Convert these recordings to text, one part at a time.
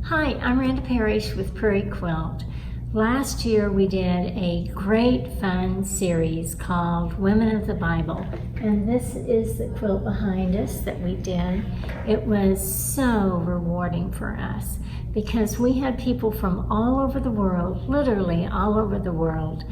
Hi, I'm Randa Parrish with Prairie Quilt. Last year we did a great fun series called Women of the Bible, and this is the quilt behind us that we did. It was so rewarding for us because we had people from all over the world, literally all over the world,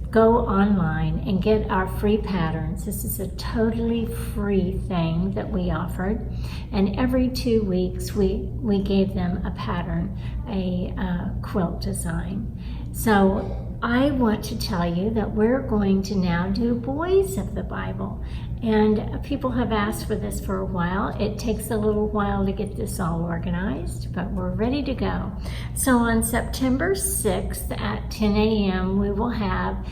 go online and get our free patterns. This is a totally free thing that we offered, and every 2 weeks we gave them a pattern, a quilt design. So I want to tell you that we're going to now do Boys of the Bible, and people have asked for this for a while. It takes a little while to get this all organized, but we're ready to go. So on September 6th at 10 a.m. we will have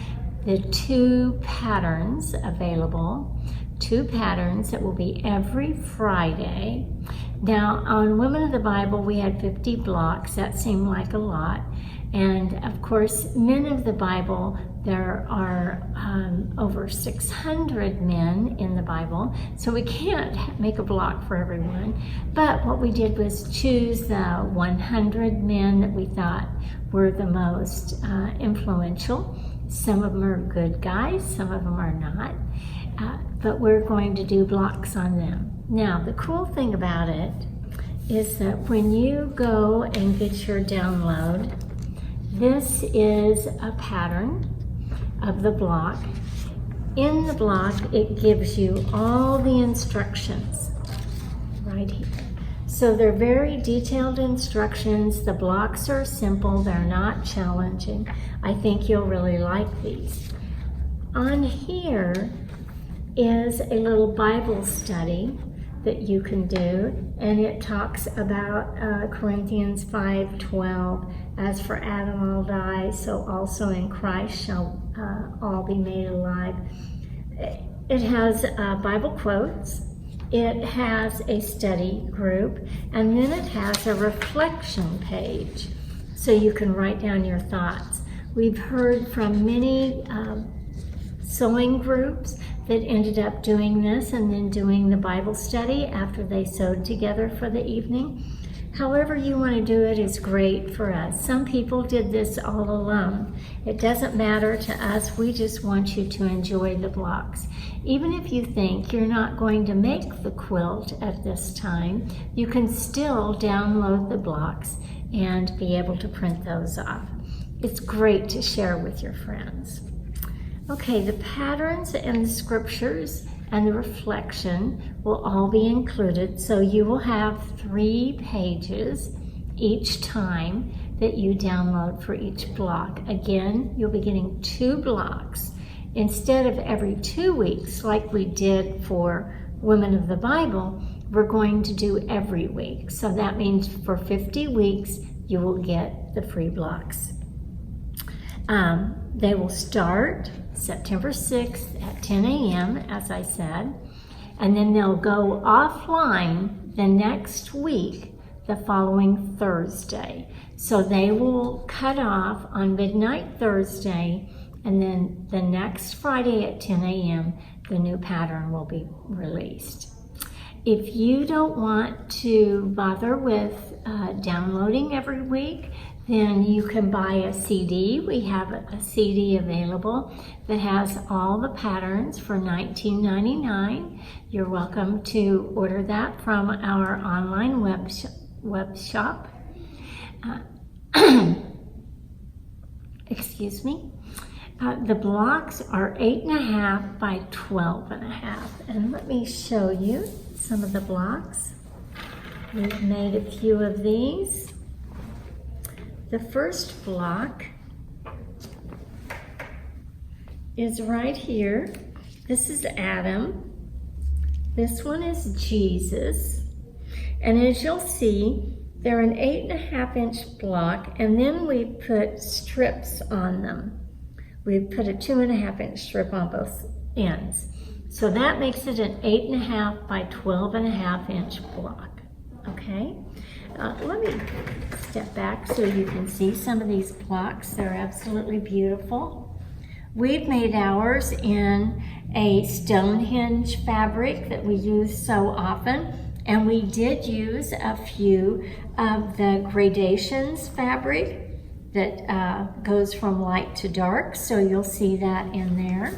the 2 patterns available, 2 patterns that will be every Friday. Now on Women of the Bible we had 50 blocks. That seemed like a lot. And of course, Men of the Bible, there are over 600 men in the Bible, so we can't make a block for everyone. But what we did was choose the 100 men that we thought were the most influential. Some of them are good guys, some of them are not, but we're going to do blocks on them. Now, the cool thing about it is that when you go and get your download, this is a pattern of the block. In the block, it gives you all the instructions right here. So they're very detailed instructions. The blocks are simple, they're not challenging. I think you'll really like these. On here is a little Bible study that you can do, and it talks about Corinthians 5:12. As for Adam all die, so also in Christ shall all be made alive. It has Bible quotes, it has a study group, and then it has a reflection page so you can write down your thoughts. We've heard from many sewing groups that ended up doing this and then doing the Bible study after they sewed together for the evening. However you want to do it is great for us. Some people did this all alone. It doesn't matter to us. We just want you to enjoy the blocks. Even if you think you're not going to make the quilt at this time, you can still download the blocks and be able to print those off. It's great to share with your friends. Okay, the patterns and the scriptures and the reflection will all be included, so you will have 3 pages each time that you download for each block. Again, you'll be getting 2 blocks instead of every 2 weeks like we did for Women of the Bible. We're going to do every week, so that means for 50 weeks you will get the free blocks. They will start September 6th at 10 a.m., as I said, and then they'll go offline the next week, the following Thursday. So they will cut off on midnight Thursday, and then the next Friday at 10 a.m., the new pattern will be released. If you don't want to bother with downloading every week, then you can buy a CD. We have a CD available that has all the patterns for $19.99. You're welcome to order that from our online web shop. Excuse me. The blocks are 8.5 by 12.5. And let me show you some of the blocks. We've made a few of these. The first block is right here. This is Adam. This one is Jesus. And as you'll see, they're an 8.5-inch block, and then we put strips on them. We put a 2.5-inch strip on both ends. So that makes it an 8.5 by 12.5-inch block. Okay? Let me step back so you can see some of these blocks. They're absolutely beautiful. We've made ours in a Stonehenge fabric that we use so often, And we did use a few of the gradations fabric that goes from light to dark, so you'll see that in there.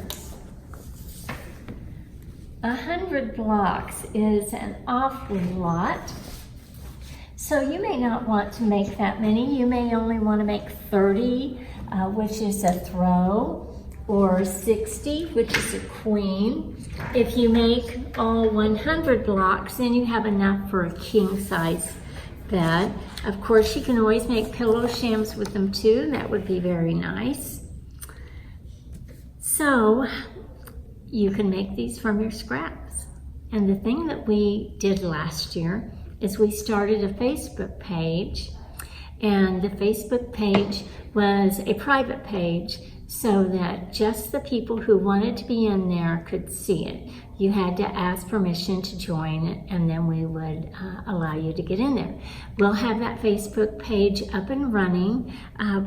100 blocks is an awfully lot. So you may not want to make that many. You may only want to make 30, which is a throw, or 60, which is a queen. If you make all 100 blocks, then you have enough for a king-size bed. Of course, you can always make pillow shams with them too. That would be very nice. So you can make these from your scraps. And the thing that we did last year is we started a Facebook page, and the Facebook page was a private page so that just the people who wanted to be in there could see it. You had to ask permission to join it, and then we would allow you to get in there. We'll have that Facebook page up and running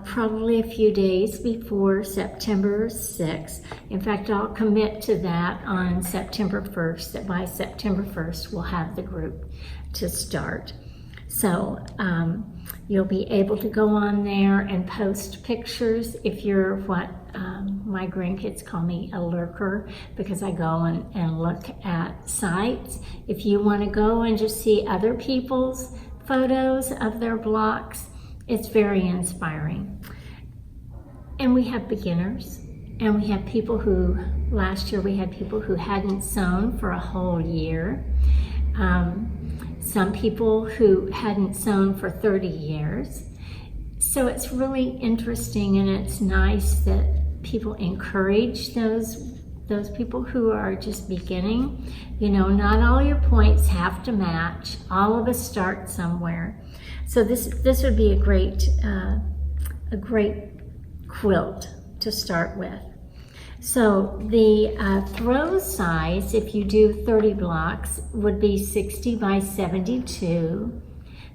probably a few days before September 6th. In fact, I'll commit to that on September 1st, that by September 1st we'll have the group to start. So you'll be able to go on there and post pictures if you're what my grandkids call me, a lurker, because I go and look at sites. If you want to go and just see other people's photos of their blocks, it's very inspiring. And we have beginners, and we have people who, last year we had people who hadn't sewn for a whole year. Some people who hadn't sewn for 30 years. So it's really interesting, and it's nice that people encourage those people who are just beginning. You know, not all your points have to match. All of us start somewhere. So this would be a great quilt to start with. So the throw size, if you do 30 blocks, would be 60 by 72.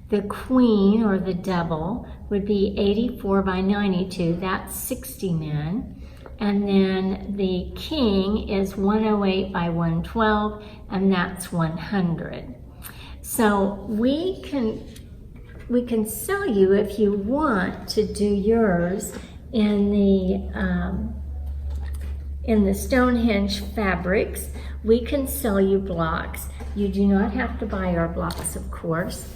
The queen, or the double, would be 84 by 92. That's 60 men. And then the king is 108 by 112, and that's 100. So we can sell you, if you want to do yours in the Stonehenge fabrics, we can sell you blocks. You do not have to buy our blocks, of course.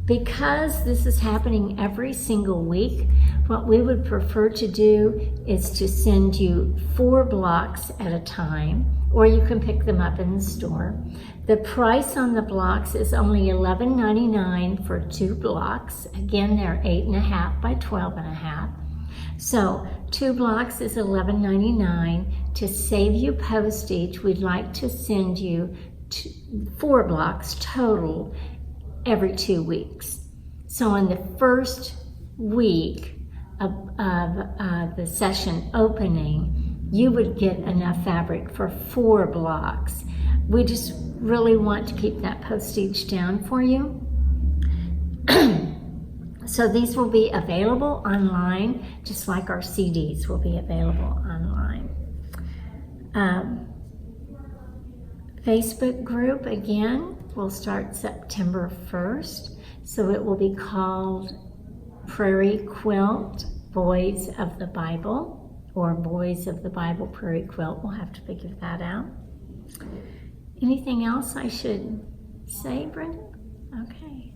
Because this is happening every single week, what we would prefer to do is to send you 4 blocks at a time, or you can pick them up in the store. The price on the blocks is only $11.99 for 2 blocks. Again, they're 8.5 by 12.5. So 2 blocks is $11.99. To save you postage, we'd like to send you 4 blocks total every 2 weeks. So in the first week of the session opening, you would get enough fabric for 4 blocks. We just really want to keep that postage down for you. So these will be available online, just like our CDs will be available online. Facebook group, again, will start September 1st. So it will be called Prairie Quilt, Boys of the Bible, or Boys of the Bible Prairie Quilt. We'll have to figure that out. Anything else I should say, Brenda? Okay.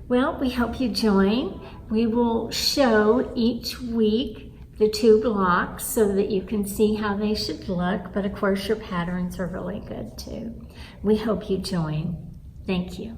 Well, we hope you join. We will show each week the 2 blocks so that you can see how they should look, but of course your patterns are really good too. We hope you join. Thank you.